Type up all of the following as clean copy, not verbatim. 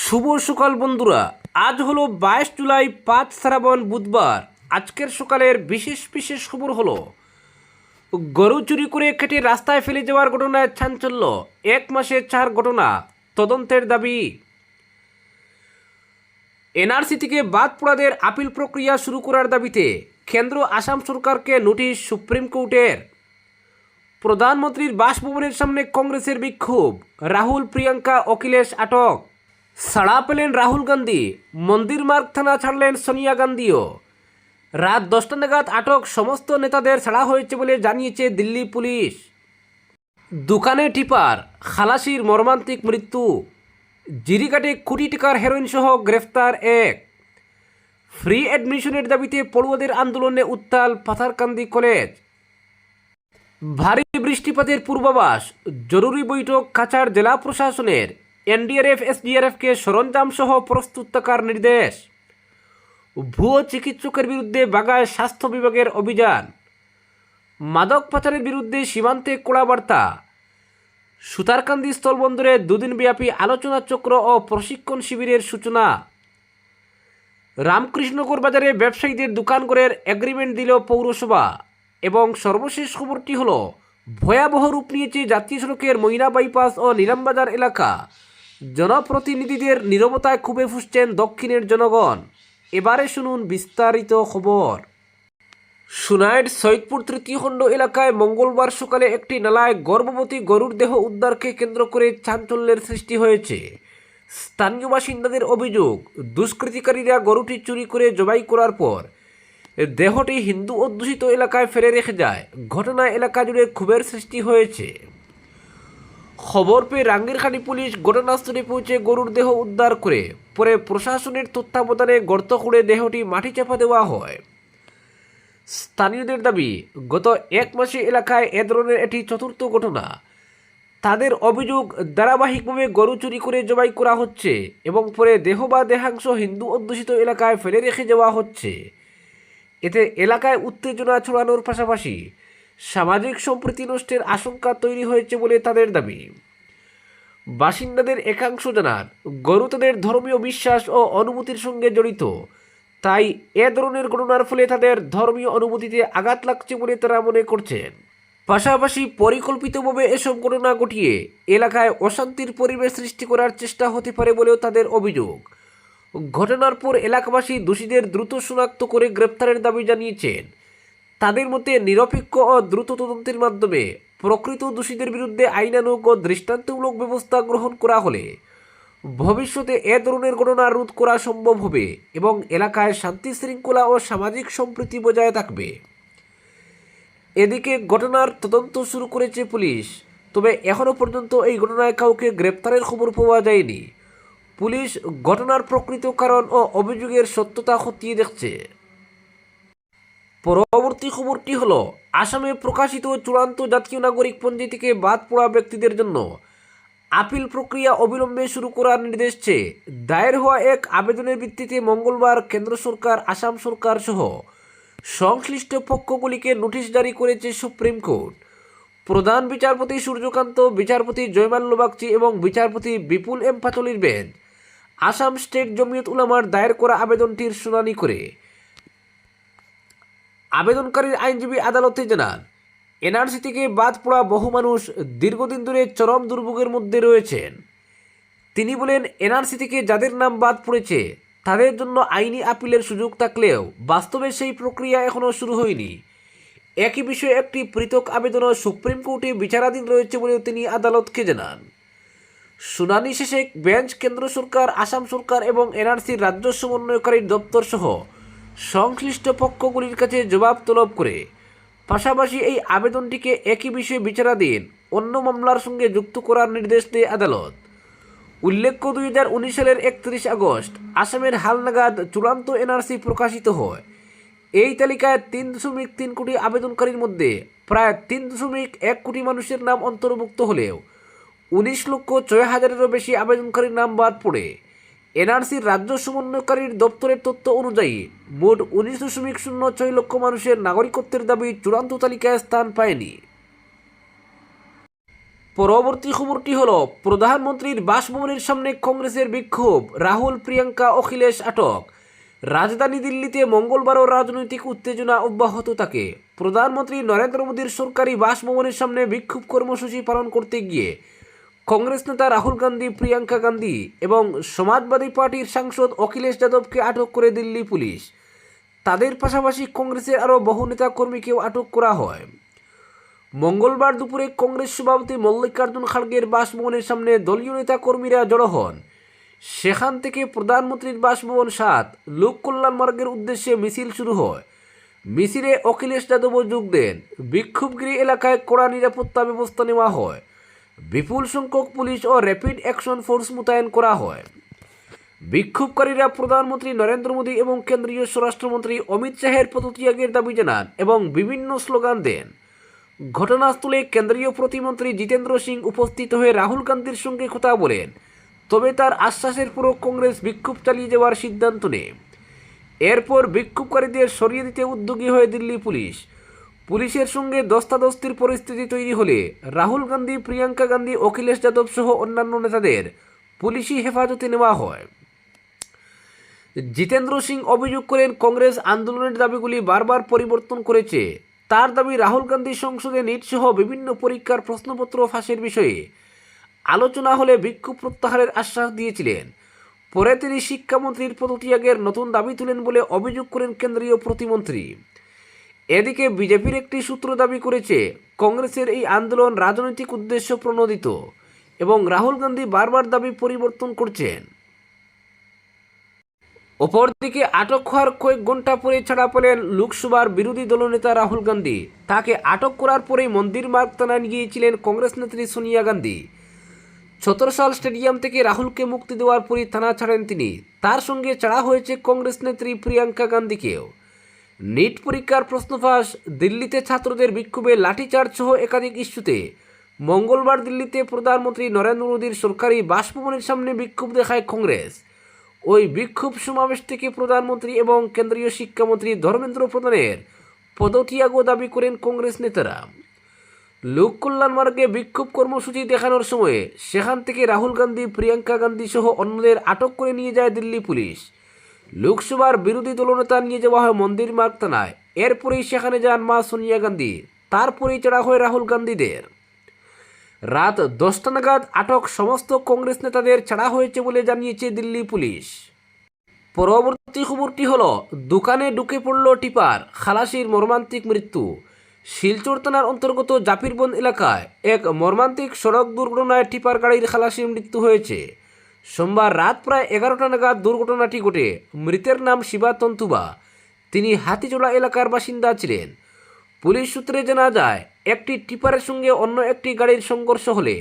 শুভ সকাল বন্ধুরা। আজ হলো 22 জুলাই, 5 শ্রাবণ, বুধবার। আজকের সকালের বিশেষ বিশেষ খবর হলো গরু চুরি করে কেটে রাস্তায় ফেলে যাওয়ার ঘটনায় চাঞ্চল্য। 1 মাসে 4 ঘটনা, তদন্তের দাবি। এনআরসি থেকে বাদ পড়াদের আপিল প্রক্রিয়া শুরু করার দাবিতে কেন্দ্র আসাম সরকারকে নোটিশ সুপ্রিম কোর্টের। প্রধানমন্ত্রীর বাসভবনের সামনে কংগ্রেসের বিক্ষোভ, রাহুল, প্রিয়াঙ্কা, অখিলেশ আটক। ছাড়া পেলেন রাহুল গান্ধী, মন্দির মার্গ থানা ছাড়লেন সোনিয়া গান্ধীও। রাত 10টা নাগাদ আটক সমস্ত নেতাদের ছাড়া হয়েছে বলে জানিয়েছে দিল্লি পুলিশ। দোকানে টিপার খালাসির মর্মান্তিক মৃত্যু, জিরিকাটে কোটি টাকার হেরোইন সহ গ্রেফতার এক। ফ্রি অ্যাডমিশনের দাবিতে পড়ুয়াদের আন্দোলনে উত্তাল পাথারকান্দি কলেজ। ভারী বৃষ্টিপাতের পূর্বাভাস, জরুরি বৈঠক কাছাড় জেলা প্রশাসনের। এনডিআরএফ এসডিআরএফকে সরঞ্জাম সহ প্রস্তুত থাকার নির্দেশ। ভুয়ো চিকিৎসকের বিরুদ্ধে বাগায় স্বাস্থ্য বিভাগের অভিযান। মাদক পাচারের বিরুদ্ধে সীমান্তে কড়া বার্তা। সুতারকান্দি স্থলবন্দরে দুদিনব্যাপী আলোচনা চক্র ও প্রশিক্ষণ শিবিরের সূচনা। রামকৃষ্ণনগর বাজারে ব্যবসায়ীদের দোকানঘরের এগ্রিমেন্ট দিল পৌরসভা। এবং সর্বশেষ খবরটি হলো ভয়াবহ রূপ নিয়েছে জাতীয় সড়কের ময়না বাইপাস ও নিলামবাজার এলাকা। জনপ্রতিনিধিদের নীরবতায় ক্ষোভে ফুঁসছেন দক্ষিণের জনগণ। এবারে শুনুন বিস্তারিত খবর। সুনাইড সৈয়দপুর তৃতীয় খণ্ড এলাকায় মঙ্গলবার সকালে একটি নালায় গর্ভবতী গরুর দেহ উদ্ধারকে কেন্দ্র করে চাঞ্চল্যের সৃষ্টি হয়েছে। স্থানীয় বাসিন্দাদের অভিযোগ, দুষ্কৃতিকারীরা গরুটি চুরি করে জবাই করার পর দেহটি হিন্দু অধ্যুষিত এলাকায় ফেলে রেখে যায়। ঘটনায় এলাকা জুড়ে ক্ষোভের সৃষ্টি হয়েছে। খবর পেয়ে রাঙ্গিরখানি পুলিশ ঘটনাস্থলে পৌঁছে গরুর দেহ উদ্ধার করে পরে প্রশাসনের তত্ত্বাবধানে গর্ত খুঁড়ে দেহটি মাটি চাপা দেওয়া হয়। স্থানীয়দের দাবি, গত 1 মাসে এলাকায় এ ধরনের এটি চতুর্থ ঘটনা। তাদের অভিযোগ, ধারাবাহিকভাবে গরু চুরি করে জবাই করা হচ্ছে এবং পরে দেহ বা দেহাংশ হিন্দু অধ্যুষিত এলাকায় ফেলে রেখে যাওয়া হচ্ছে। এতে এলাকায় উত্তেজনা ছড়ানোর পাশাপাশি সামাজিক সম্প্রীতি নষ্টের আশঙ্কা তৈরি হয়েছে বলে তাদের দাবি। বাসিন্দাদের একাংশ জানান, গরু তাদের ধর্মীয় বিশ্বাস ও অনুভূতির সঙ্গে জড়িত, তাই এ ধরনের ঘটনার ফলে তাদের ধর্মীয় অনুভূতিতে আঘাত লাগছে বলে তারা মনে করছেন। পাশাপাশি পরিকল্পিতভাবে এসব ঘটনা ঘটিয়ে এলাকায় অশান্তির পরিবেশ সৃষ্টি করার চেষ্টা হতে পারে বলেও তাদের অভিযোগ। ঘটনার পর এলাকাবাসী দোষীদের দ্রুত শনাক্ত করে গ্রেপ্তারের দাবি জানিয়েছেন। তাদের মতে নিরপেক্ষ ও দ্রুত তদন্তের মাধ্যমে প্রকৃত দোষীদের বিরুদ্ধে আইনানুগ ও দৃষ্টান্তমূলক ব্যবস্থা গ্রহণ করা হলে ভবিষ্যতে এ ধরনের ঘটনা রোধ করা সম্ভব হবে এবং এলাকায় শান্তি শৃঙ্খলা ও সামাজিক সম্প্রীতি বজায় থাকবে। এদিকে ঘটনার তদন্ত শুরু করেছে পুলিশ, তবে এখনও পর্যন্ত এই ঘটনায় কাউকে গ্রেপ্তারের খবর পাওয়া যায়নি। পুলিশ ঘটনার প্রকৃত কারণ ও অভিযোগের সত্যতা খতিয়ে দেখছে। পরবর্তী খবরটি হলো, আসামে প্রকাশিত চূড়ান্ত জাতীয় নাগরিকপঞ্জি থেকে বাদ পড়া ব্যক্তিদের জন্য আপিল প্রক্রিয়া অবিলম্বে শুরু করার নির্দেশ চেয়ে দায়ের হওয়া এক আবেদনের ভিত্তিতে মঙ্গলবার কেন্দ্র সরকার, আসাম সরকার সহ সংশ্লিষ্ট পক্ষগুলিকে নোটিশ জারি করেছে সুপ্রিম কোর্ট। প্রধান বিচারপতি সূর্যকান্ত, বিচারপতি জয়মাল্য বাগচি এবং বিচারপতি বিপুল এম পাচলির বেঞ্চ আসাম স্টেট জমিয়ত উলামার দায়ের করা আবেদনটির শুনানি করে। আবেদনকারীর আইনজীবী আদালতে জানান, এনআরসি থেকে বাদ পড়া বহু মানুষ দীর্ঘদিন ধরে চরম দুর্ভোগের মধ্যে রয়েছেন। তিনি বলেন, এনআরসি থেকে যাদের নাম বাদ পড়েছে তাদের জন্য আইনি আপিলের সুযোগ থাকলেও বাস্তবে সেই প্রক্রিয়া এখনও শুরু হয়নি। একই বিষয়ে একটি পৃথক আবেদনও সুপ্রিম কোর্টে বিচারাধীন রয়েছে বলেও তিনি আদালতকে জানান। শুনানি শেষে বেঞ্চ কেন্দ্র সরকার, আসাম সরকার এবং এনআরসির রাজ্য সমন্বয়কারী দপ্তর সহ সংশ্লিষ্ট পক্ষগুলির কাছে জবাব তলব করে পাশাপাশি এই আবেদনটিকে একই বিষয়ে বিচারাধীন অন্য মামলার সঙ্গে যুক্ত করার নির্দেশ দেয় আদালত। উল্লেখ্য, 2019 সালের 31 আগস্ট আসামের হালনাগাদ চূড়ান্ত এনআরসি প্রকাশিত হয়। এই তালিকায় 3.3 কোটি আবেদনকারীর মধ্যে প্রায় 3.1 কোটি মানুষের নাম অন্তর্ভুক্ত হলেও 19,06,000-এরও বেশি আবেদনকারীর নাম বাদ পড়ে। এনআরসির রাজ্য সমন্বয়কারীর দপ্তরের তথ্য অনুযায়ী মোট 19.06 লক্ষ মানুষের নাগরিকত্বের দাবি চূড়ান্ত তালিকায় স্থান পায়নি। পরবর্তী খবরটি হলো প্রধানমন্ত্রীর বাসভবনের সামনে কংগ্রেসের বিক্ষোভ, রাহুল, প্রিয়াঙ্কা, অখিলেশ আটক। রাজধানী দিল্লিতে মঙ্গলবারও রাজনৈতিক উত্তেজনা অব্যাহত থাকে। প্রধানমন্ত্রী নরেন্দ্র মোদীর সরকারি বাসভবনের সামনে বিক্ষোভ কর্মসূচি পালন করতে গিয়ে কংগ্রেস নেতা রাহুল গান্ধী, প্রিয়াঙ্কা গান্ধী এবং সমাজবাদী পার্টির সাংসদ অখিলেশ যাদবকে আটক করে দিল্লি পুলিশ। তাদের পাশাপাশি কংগ্রেসের আরও বহু নেতা কর্মীকেও আটক করা হয়। মঙ্গলবার দুপুরে কংগ্রেস সভাপতি মল্লিকার্জুন খাড়গের বাসভবনের সামনে দলীয় নেতা কর্মীরা জড়ো হন। সেখান থেকে প্রধানমন্ত্রীর বাসভবন 7 লোক কল্যাণ মার্গের উদ্দেশ্যে মিছিল শুরু হয়। মিছিলে অখিলেশ যাদবও যোগ দেন। বিক্ষোভগিরি এলাকায় কড়া নিরাপত্তা ব্যবস্থা নেওয়া হয়। বিপুল সংখ্যক পুলিশ ও র্যাপিড অ্যাকশন ফোর্স মোতায়েন করা হয়। বিক্ষোভকারীরা প্রধানমন্ত্রী নরেন্দ্র মোদী এবং কেন্দ্রীয় স্বরাষ্ট্রমন্ত্রী অমিত শাহের পদত্যাগের দাবি জানান এবং বিভিন্ন স্লোগান দেন। ঘটনাস্থলে কেন্দ্রীয় প্রতিমন্ত্রী জিতেন্দ্র সিং উপস্থিত হয়ে রাহুল গান্ধীর সঙ্গে কথা বলেন, তবে তার আশ্বাসের পরও কংগ্রেস বিক্ষোভ চালিয়ে যাওয়ার সিদ্ধান্ত নেয়। এরপর বিক্ষোভকারীদের সরিয়ে দিতে উদ্যোগী হয়ে দিল্লি পুলিশ। পুলিশের সঙ্গে ধস্তাধস্তির পরিস্থিতি তৈরি হলে রাহুল গান্ধী, প্রিয়াঙ্কা গান্ধী, অখিলেশ যাদব সহ অন্যান্য নেতাদের পুলিশি হেফাজতে নেওয়া হয়। জিতেন্দ্র সিং অভিযোগ করেন, কংগ্রেস আন্দোলনের দাবিগুলি বারবার পরিবর্তন করেছে। তার দাবি, রাহুল গান্ধী সংসদে নিট সহ বিভিন্ন পরীক্ষার প্রশ্নপত্র ফাঁসের বিষয়ে আলোচনা হলে বিক্ষোভ প্রত্যাহারের আশ্বাস দিয়েছিলেন। পরে তিনি শিক্ষামন্ত্রীর পদত্যাগের নতুন দাবি তুলেন বলে অভিযোগ করেন কেন্দ্রীয় প্রতিমন্ত্রী। এদিকে বিজেপির একটি সূত্র দাবি করেছে, কংগ্রেসের এই আন্দোলন রাজনৈতিক উদ্দেশ্য প্রণোদিত এবং রাহুল গান্ধী বারবার দাবি পরিবর্তন করছেন। অপরদিকে আটক হওয়ার কয়েক ঘন্টা পরে ছাড়া পেলেন লোকসভার বিরোধী দলনেতা রাহুল গান্ধী। তাকে আটক করার পরেই মন্দির মার্গ থানায় গিয়েছিলেন কংগ্রেস নেত্রী সোনিয়া গান্ধী। ছত্রসাল স্টেডিয়াম থেকে রাহুলকে মুক্তি দেওয়ার পরই থানা ছাড়েন তিনি। তার সঙ্গে ছাড়া হয়েছে কংগ্রেস নেত্রী প্রিয়াঙ্কা গান্ধীকেও। নিট পরীক্ষার প্রশ্ন ফাঁস, দিল্লিতে ছাত্রদের বিক্ষোভে লাঠিচার্জ সহ একাধিক ইস্যুতে মঙ্গলবার দিল্লিতে প্রধানমন্ত্রী নরেন্দ্র মোদীর সরকারি বাসভবনের সামনে বিক্ষোভ দেখায় কংগ্রেস। ওই বিক্ষোভ সমাবেশ থেকে প্রধানমন্ত্রী এবং কেন্দ্রীয় শিক্ষামন্ত্রী ধর্মেন্দ্র প্রধানের পদত্যাগ দাবি করেন কংগ্রেস নেতারা। লোক কল্যাণ মার্গে বিক্ষোভ কর্মসূচি দেখানোর সময়ে সেখান থেকে রাহুল গান্ধী, প্রিয়াঙ্কা গান্ধী সহ অন্যদের আটক করে নিয়ে যায় দিল্লি পুলিশ। লোকসভার বিরোধী দলনেতা নিয়ে যাওয়া হয় মন্দির মার্গ থানায়। এরপরেই সেখানে যান মা সোনিয়া গান্ধী। তারপরেই চড়া হয় রাহুল গান্ধীদের। রাত 10টা নাগাদ আটক সমস্ত কংগ্রেস নেতাদের ছাড়া হয়েছে বলে জানিয়েছে দিল্লি পুলিশ। পরবর্তী খবরটি হলো, দোকানে ঢুকে পড়ল টিপার, খালাসির মর্মান্তিক মৃত্যু। শিলচর থানার অন্তর্গত জাপিরবন এলাকায় এক মর্মান্তিক সড়ক দুর্ঘটনায় টিপার গাড়ির খালাসির মৃত্যু হয়েছে। সোমবার রাত প্রায় 11টা নাগাদ দুর্ঘটনাটি ঘটে। মৃতের নাম শিবা তন্তুবা। তিনি হাতিজোড়া এলাকার বাসিন্দা ছিলেন। পুলিশ সূত্রে জানা যায়, একটি টিপারের সঙ্গে অন্য একটি গাড়ির সংঘর্ষ হলে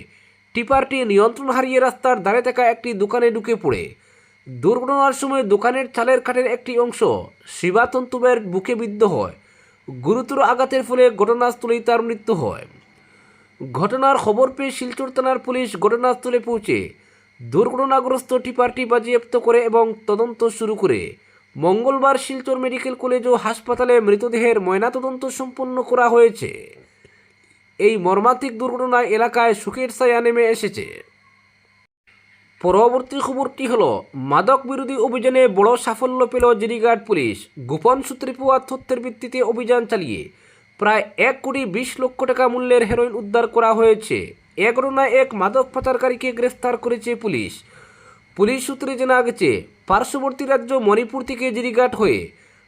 টিপারটি নিয়ন্ত্রণ হারিয়ে রাস্তার ধারে থাকা একটি দোকানে ঢুকে পড়ে। দুর্ঘটনার সময় দোকানের চালের কাঠের একটি অংশ শিবা তন্তুবের বুকে বিদ্ধ হয়। গুরুতর আঘাতের ফলে ঘটনাস্থলেই তার মৃত্যু হয়। ঘটনার খবর পেয়ে শিলচর থানার পুলিশ ঘটনাস্থলে পৌঁছে দুর্ঘটনাগ্রস্ত টিপারটি বাজেয়াপ্ত করে এবং তদন্ত শুরু করে। মঙ্গলবার শিলচর মেডিকেল কলেজ ও হাসপাতালে মৃতদেহের ময়নাতদন্ত সম্পন্ন করা হয়েছে। এই মর্মান্তিক দুর্ঘটনায় এলাকায় শোকের ছায়া নেমে এসেছে। পরবর্তী খবরটি হলো, মাদক বিরোধী অভিযানে বড় সাফল্য পেল জিরিঘাট পুলিশ। গোপন সূত্রে পাওয়া তথ্যের ভিত্তিতে অভিযান চালিয়ে প্রায় 1,20,00,000 টাকা মূল্যের হেরোইন উদ্ধার করা হয়েছে। এ ঘটনায় এক মাদক পাচারকারীকে গ্রেফতার করেছে পুলিশ। পুলিশ সূত্রে জানা গেছে, পার্শ্ববর্তী রাজ্য মণিপুর থেকে জিরিঘাট হয়ে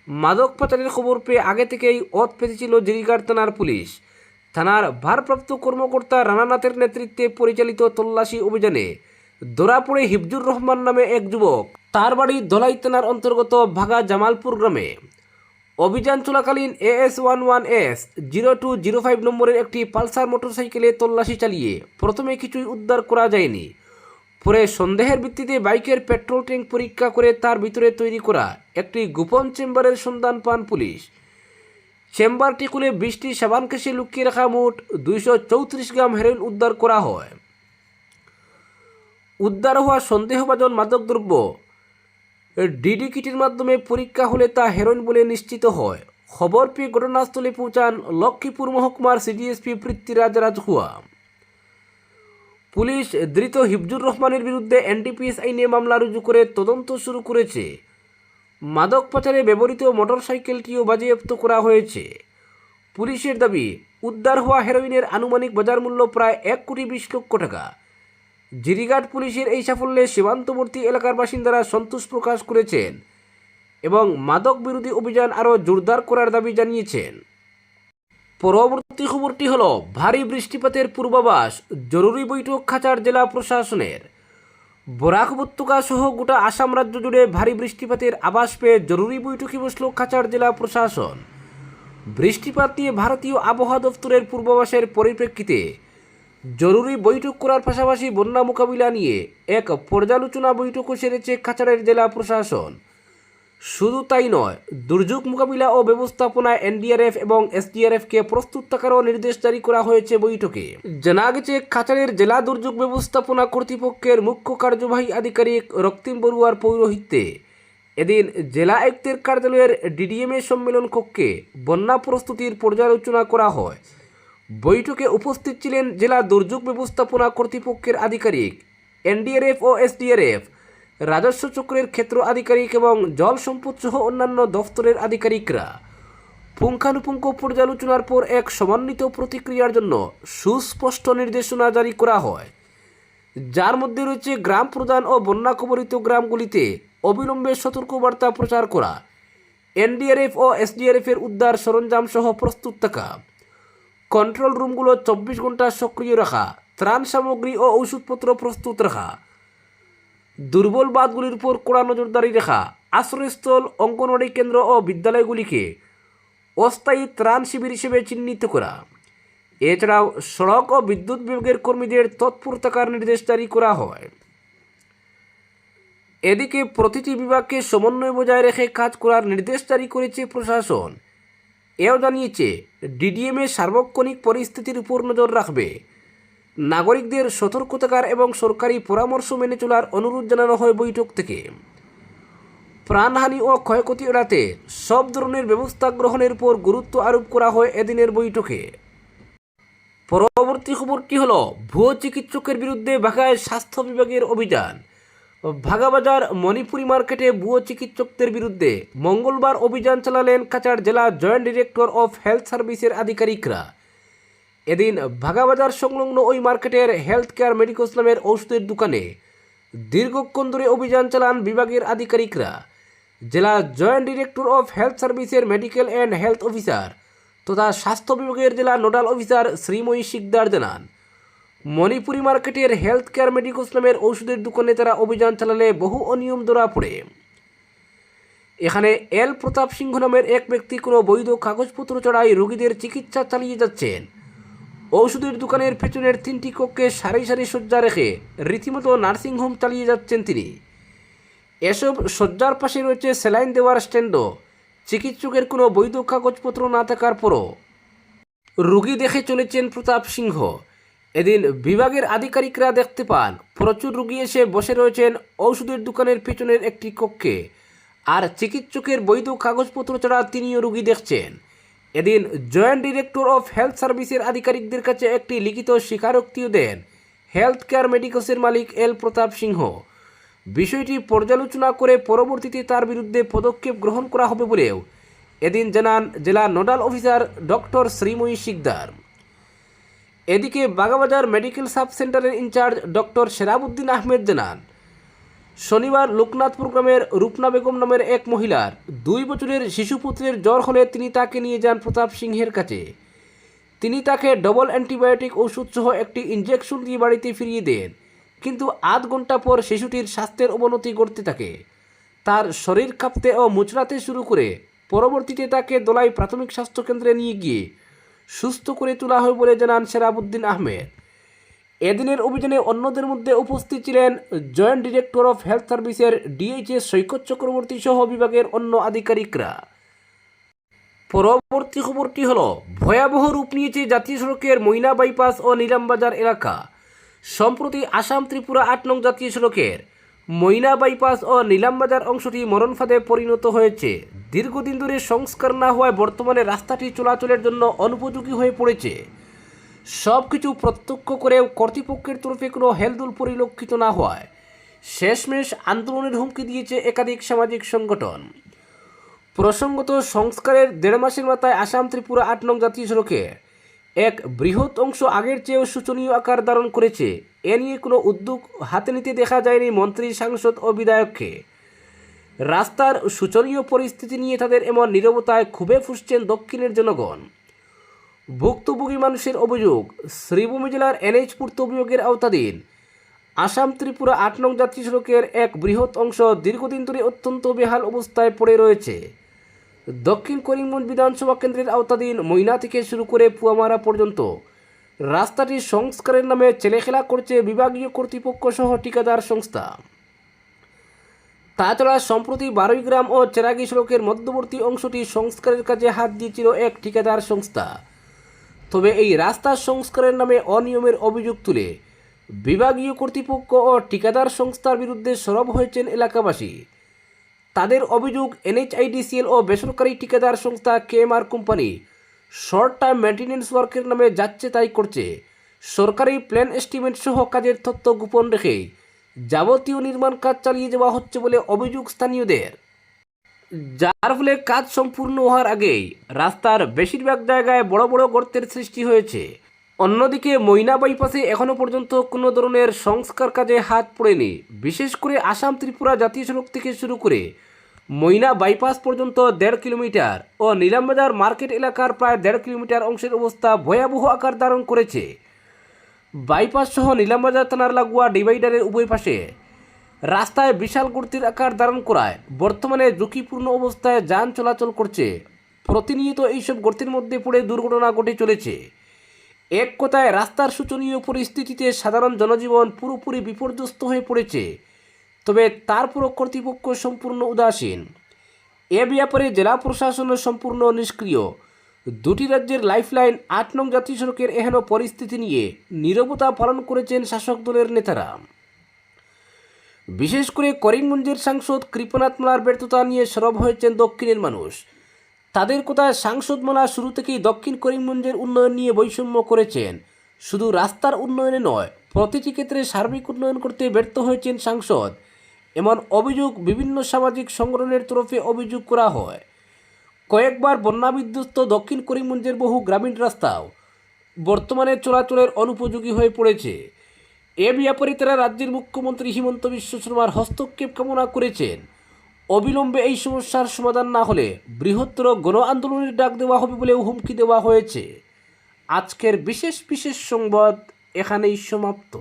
মাদক পাচারের খবর পেয়ে আগে থেকেই ওত পেতেছিল জিরিঘাট থানার পুলিশ। থানার ভারপ্রাপ্ত কর্মকর্তা রানানাথের নেতৃত্বে পরিচালিত তল্লাশি অভিযানে ধরা পড়ে হিফজুর রহমান নামে এক যুবক। তার বাড়ি ধলাই থানার অন্তর্গত ভাগা জামালপুর গ্রামে। অভিযান চলাকালীন AS11S0205 নম্বরের একটি পালসার মোটরসাইকেলে তল্লাশি চালিয়ে প্রথমে কিছুই উদ্ধার করা যায়নি। পরে সন্দেহের ভিত্তিতে বাইকের পেট্রোল ট্যাঙ্ক পরীক্ষা করে তার ভিতরে তৈরি করা একটি গোপন চেম্বারের সন্ধান পান পুলিশ। চেম্বারটি খুলে 20টি সাবান কেসে লুকিয়ে রাখা মোট 234 গ্রাম হেরোইন উদ্ধার করা হয়। উদ্ধার হওয়া সন্দেহভাজন মাদকদ্রব্য ডিডি কিটের মাধ্যমে পরীক্ষা হলে তা হেরোইন বলে নিশ্চিত হয়। খবর পেয়ে ঘটনাস্থলে পৌঁছান লক্ষ্মীপুর মহকুমার CDSP পৃথ্বীরাজ রাজহুয়া। পুলিশ ধৃত হিফজুর রহমানের বিরুদ্ধে এনডিপিএস আইনে মামলা রুজু করে তদন্ত শুরু করেছে। মাদক পাচারে ব্যবহৃত মোটরসাইকেলটিও বাজেয়াপ্ত করা হয়েছে। পুলিশের দাবি, উদ্ধার হওয়া হেরোইনের আনুমানিক বাজার মূল্য প্রায় 1,20,00,000 টাকা। জিরিঘাট পুলিশের এই সাফল্যে সীমান্তবর্তী এলাকার বাসিন্দারা সন্তোষ প্রকাশ করেছেন এবং মাদক বিরোধী অভিযান আরও জোরদার করার দাবি জানিয়েছেন। পরবর্তী খবরটি হল, ভারী বৃষ্টিপাতের পূর্বাভাস, জরুরি বৈঠক খাঁচার জেলা প্রশাসনের। বরাক উপত্যকা সহ গোটা আসাম রাজ্য জুড়ে ভারী বৃষ্টিপাতের আভাস পেয়ে জরুরি বৈঠকে বসল খাঁচার জেলা প্রশাসন। বৃষ্টিপাত নিয়ে ভারতীয় আবহাওয়া দফতরের পূর্বাভাসের পরিপ্রেক্ষিতে জরুরি বৈঠক করার পাশাপাশি বন্যা মোকাবিলা নিয়ে এক পর্যালোচনা বৈঠকও সেরেছে খাঁচারের জেলা প্রশাসন। শুধু তাই নয়, দুর্যোগ মোকাবিলা ও ব্যবস্থাপনায় এনডিআরএফ এবং এসডিআরএফকে প্রস্তুত থাকারও নির্দেশ জারি করা হয়েছে বৈঠকে। জানা গেছে, খাঁচারের জেলা দুর্যোগ ব্যবস্থাপনা কর্তৃপক্ষের মুখ্য কার্যবাহী আধিকারিক রক্তিম বড়ুয়ার পৌরোহিত্যে এদিন জেলা আয়ুক্তের কার্যালয়ের ডিডিএমএ সম্মেলন কক্ষে বন্যা প্রস্তুতির পর্যালোচনা করা হয়। বৈঠকে উপস্থিত ছিলেন জেলা দুর্যোগ ব্যবস্থাপনা কর্তৃপক্ষের আধিকারিক, এনডিআরএফ ও এসডিআরএফ, রাজস্ব চক্রের ক্ষেত্র আধিকারিক এবং জল সম্পদ সহ অন্যান্য দফতরের আধিকারিকরা। পুঙ্খানুপুঙ্খ পর্যালোচনার পর এক সমন্বিত প্রতিক্রিয়ার জন্য সুস্পষ্ট নির্দেশনা জারি করা হয়, যার মধ্যে রয়েছে গ্রাম প্রধান ও বন্যা কবলিত গ্রামগুলিতে অবিলম্বে সতর্কবার্তা প্রচার করা, এনডিআরএফ ও এসডিআরএফের উদ্ধার সরঞ্জাম সহ প্রস্তুত থাকা, কন্ট্রোল রুমগুলো 24 ঘন্টা সক্রিয় রাখা, ত্রাণ সামগ্রী ও ওষুধপত্র প্রস্তুত রাখা, দুর্বল বাঁধগুলির উপর কড়া নজরদারি রাখা, আশ্রয়স্থল, অঙ্গনওয়াড়ি কেন্দ্র ও বিদ্যালয়গুলিকে অস্থায়ী ত্রাণ শিবির হিসেবে চিহ্নিত করা। এছাড়াও সড়ক ও বিদ্যুৎ বিভাগের কর্মীদের তৎপর থাকার নির্দেশ জারি করা হয়। এদিকে প্রতিটি বিভাগকে সমন্বয় বজায় রেখে কাজ করার নির্দেশ জারি করেছে প্রশাসন। এও জানিয়েছে, ডিডিএমএ সার্বক্ষণিক পরিস্থিতির উপর নজর রাখবে। নাগরিকদের সতর্ক থাকার এবং সরকারি পরামর্শ মেনে চলার অনুরোধ জানানো হয় বৈঠক থেকে। প্রাণহানি ও ক্ষয়ক্ষতি এড়াতে সব ধরনের ব্যবস্থা গ্রহণের উপর গুরুত্ব আরোপ করা হয় এদিনের বৈঠকে। পরবর্তী খবরটি হল, ভুয়ো চিকিৎসকের বিরুদ্ধে ভাগায় স্বাস্থ্য বিভাগের অভিযান। ভাগাবাজার মণিপুরি মার্কেটে ভুয়ো চিকিৎসকদের বিরুদ্ধে মঙ্গলবার অভিযান চালালেন কাছাড় জেলা জয়েন্ট ডিরেক্টর অফ হেলথ সার্ভিসের আধিকারিকরা। এদিন ভাগাবাজার সংলগ্ন ওই মার্কেটের হেলথ কেয়ার মেডিকোস নামের ওষুধের দোকানে দীর্ঘক্ষণ ধরে অভিযান চালান বিভাগের আধিকারিকরা। জেলা জয়েন্ট ডিরেক্টর অফ হেলথ সার্ভিসের মেডিকেল অ্যান্ড হেলথ অফিসার তথা স্বাস্থ্য বিভাগের জেলা নোডাল অফিসার শ্রীময়ী শিকদার জানান, মণিপুরি মার্কেটের হেলথ কেয়ার মেডিকোস নামের ওষুধের দোকানে তারা অভিযান চালালে বহু অনিয়ম ধরা পড়ে। এখানে এল প্রতাপ সিংহ নামের এক ব্যক্তি কোনো বৈধ কাগজপত্র ছাড়াই রোগীদের চিকিৎসা চালিয়ে যাচ্ছেন। ওষুধের দোকানের পেছনের 3টি কক্ষে সারি সারি শয্যা রেখে রীতিমতো নার্সিংহোম চালিয়ে যাচ্ছেন তিনি। এসব শয্যার পাশে রয়েছে স্যালাইন দেওয়ার স্ট্যান্ডও। চিকিৎসকের কোনো বৈধ কাগজপত্র না থাকার পরও রোগী দেখে চলেছেন প্রতাপ সিংহ। এদিন বিভাগের আধিকারিকরা দেখতে পান প্রচুর রোগী এসে বসে রয়েছেন ওষুধের দোকানের পেছনের একটি কক্ষে, আর চিকিৎসকের বৈধ কাগজপত্র ছাড়া তিনিও রোগী দেখছেন। এদিন জয়েন্ট ডিরেক্টর অফ হেলথ সার্ভিসের আধিকারিকদের কাছে একটি লিখিত স্বীকারোক্তিও দেন হেলথ কেয়ার মেডিকোসের মালিক এল প্রতাপ সিংহ। বিষয়টি পর্যালোচনা করে পরবর্তীতে তার বিরুদ্ধে পদক্ষেপ গ্রহণ করা হবে বলেও এদিন জানান জেলা nodal officer doctor Srimoyee Sikdar. এদিকে বাগাবাজার মেডিকেল সাব সেন্টারের ইনচার্জ ডক্টর শেরাবুদ্দিন আহমেদ জানান, শনিবার লোকনাথপুর গ্রামের রূপনা বেগম নামের এক মহিলার 2 বছরের শিশুপুত্রের জ্বর হলে তিনি তাকে নিয়ে যান প্রতাপ সিংহের কাছে। তিনি তাকে ডবল অ্যান্টিবায়োটিক ওষুধ সহ একটি ইনজেকশন দিয়ে বাড়িতে ফিরিয়ে দেন, কিন্তু আধ ঘন্টা পর শিশুটির স্বাস্থ্যের অবনতি ঘটতে থাকে। তার শরীর কাঁপতে ও মুচড়াতে শুরু করে পরবর্তীতে তাকে দোলাই প্রাথমিক স্বাস্থ্যকেন্দ্রে নিয়ে গিয়ে সুস্থ করে তোলা হয় বলে জানান শেরাবুদ্দিন আহমেদ। এদিনের অভিযানে অন্যদের মধ্যে উপস্থিত ছিলেন জয়েন্ট ডিরেক্টর অফ হেলথ সার্ভিসের ডিএইচএস সৈকত চক্রবর্তী সহ বিভাগের অন্য আধিকারিকরা। পরবর্তী খবরটি হল, ভয়াবহ রূপ নিয়েছে জাতীয় সড়কের ময়না বাইপাস ও নিলামবাজার এলাকা। সম্প্রতি আসাম ত্রিপুরা 8 নং জাতীয় সড়কের ময়না বাইপাস ও নিলামবাজার অংশটি মরণফাঁদে পরিণত হয়েছে। দীর্ঘদিন ধরে সংস্কার না হওয়ায় বর্তমানে রাস্তাটি চলাচলের জন্য অনুপযোগী হয়ে পড়েছে। সব কিছু প্রত্যক্ষ করেও কর্তৃপক্ষের তরফে কোনো হেলদোল পরিলক্ষিত না হওয়ায় শেষমেশ আন্দোলনের হুমকি দিয়েছে একাধিক সামাজিক সংগঠন। প্রসঙ্গত, সংস্কারের 1.5 মাসের মাথায় আসাম ত্রিপুরা 8 নং জাতীয় সড়কে এক বৃহৎ অংশ আগের চেয়েও শোচনীয় আকার ধারণ করেছে। এ নিয়ে কোনো উদ্যোগ হাতে নিতে দেখা যায়নি মন্ত্রী, সাংসদ ও বিধায়ককে। রাস্তার শোচনীয় পরিস্থিতি নিয়ে তাদের এমন নীরবতায় ক্ষোভে ফুঁসছেন দক্ষিণের জনগণ। ভুক্তভোগী মানুষের অভিযোগ, শ্রীভূমি জেলার NH পূর্ত বিভাগের আওতাধীন আসাম ত্রিপুরা 8 নং জাতীয় সড়কের এক বৃহৎ অংশ দীর্ঘদিন ধরে অত্যন্ত বেহাল অবস্থায় পড়ে রয়েছে। দক্ষিণ করিমগঞ্জ বিধানসভা কেন্দ্রের আওতাধীন ময়না থেকে শুরু করে পুয়ামারা পর্যন্ত রাস্তাটি সংস্কারের নামে ছেলেখেলা করছে বিভাগীয় কর্তৃপক্ষ সহ ঠিকাদার সংস্থা। তাছাড়া সম্প্রতি 12 গ্রাম ও চেরাগি সড়কের মধ্যবর্তী অংশটি সংস্কারের কাজে হাত দিয়েছিল এক ঠিকাদার সংস্থা। তবে এই রাস্তা সংস্কারের নামে অনিয়মের অভিযোগ তুলে বিভাগীয় কর্তৃপক্ষ ও ঠিকাদার সংস্থার বিরুদ্ধে সরব হয়েছেন এলাকাবাসী। তাদের অভিযোগ, NHIDCL ও বেসরকারি ঠিকাদার সংস্থা KMR company short term maintenance ওয়ার্কের নামে যাচ্ছে তাই করছে। সরকারি প্ল্যান এস্টিমেট সহ কাজের তথ্য গোপন রেখে যাবতীয় নির্মাণ কাজ চালিয়ে যাওয়া হচ্ছে বলে অভিযোগ স্থানীয়দের, যার ফলে কাজ সম্পূর্ণ হওয়ার আগেই রাস্তার বেশিরভাগ জায়গায় বড় বড় গর্তের সৃষ্টি হয়েছে। অন্যদিকে ময়না বাইপাসে এখনও পর্যন্ত কোনো ধরনের সংস্কার কাজে হাত পড়েনি। বিশেষ করে আসাম ত্রিপুরা জাতীয় সড়ক থেকে শুরু করে ময়না বাইপাস পর্যন্ত 1.5 কিলোমিটার ও নিলামবাজার মার্কেট এলাকার প্রায় 1.5 কিলোমিটার অংশের অবস্থা ভয়াবহ আকার ধারণ করেছে। বাইপাস সহ নিলামবাজার থানার লাগোয়া ডিভাইডারের উভয় পাশে রাস্তায় বিশাল গর্তের আকার ধারণ করায় বর্তমানে ঝুঁকিপূর্ণ অবস্থায় যান চলাচল করছে। প্রতিনিয়ত এইসব গর্তের মধ্যে পড়ে দুর্ঘটনা ঘটে চলেছে। এক কথায় রাস্তার শোচনীয় পরিস্থিতিতে সাধারণ জনজীবন পুরোপুরি বিপর্যস্ত হয়ে পড়েছে। তবে তারপরও কর্তৃপক্ষ সম্পূর্ণ উদাসীন। এ ব্যাপারে জেলা প্রশাসন সম্পূর্ণ নিষ্ক্রিয়। দুটি রাজ্যের লাইফলাইন 8 নং জাতীয় সড়কের এহেন পরিস্থিতি নিয়ে নীরবতা পালন করেছেন শাসক দলের নেতারা। বিশেষ করে করিমগঞ্জের সাংসদ কৃপনাথ মালার ব্যর্থতা নিয়ে সরব হয়েছেন দক্ষিণের মানুষ। তাদের কথায়, সাংসদ মালা শুরু থেকেই দক্ষিণ করিমগঞ্জের উন্নয়ন নিয়ে বৈষম্য করেছেন। শুধু রাস্তার উন্নয়নে নয়, প্রতিটি ক্ষেত্রে সার্বিক উন্নয়ন করতে ব্যর্থ হয়েছেন সাংসদ। এমন অভিযোগ বিভিন্ন সামাজিক সংগঠনের তরফে অভিযোগ করা হয়। কয়েকবার বন্যা বিধ্বস্ত দক্ষিণ করিমগঞ্জের বহু গ্রামীণ রাস্তাও বর্তমানে চলাচলের অনুপযোগী হয়ে পড়েছে। এ ব্যাপারে তারা রাজ্যের মুখ্যমন্ত্রী হিমন্ত বিশ্ব শর্মার হস্তক্ষেপ কামনা করেছেন। অবিলম্বে এই সমস্যার সমাধান না হলে বৃহত্তর গণ আন্দোলনের ডাক দেওয়া হবে বলেও হুমকি দেওয়া হয়েছে। আজকের বিশেষ সংবাদ এখানেই সমাপ্ত।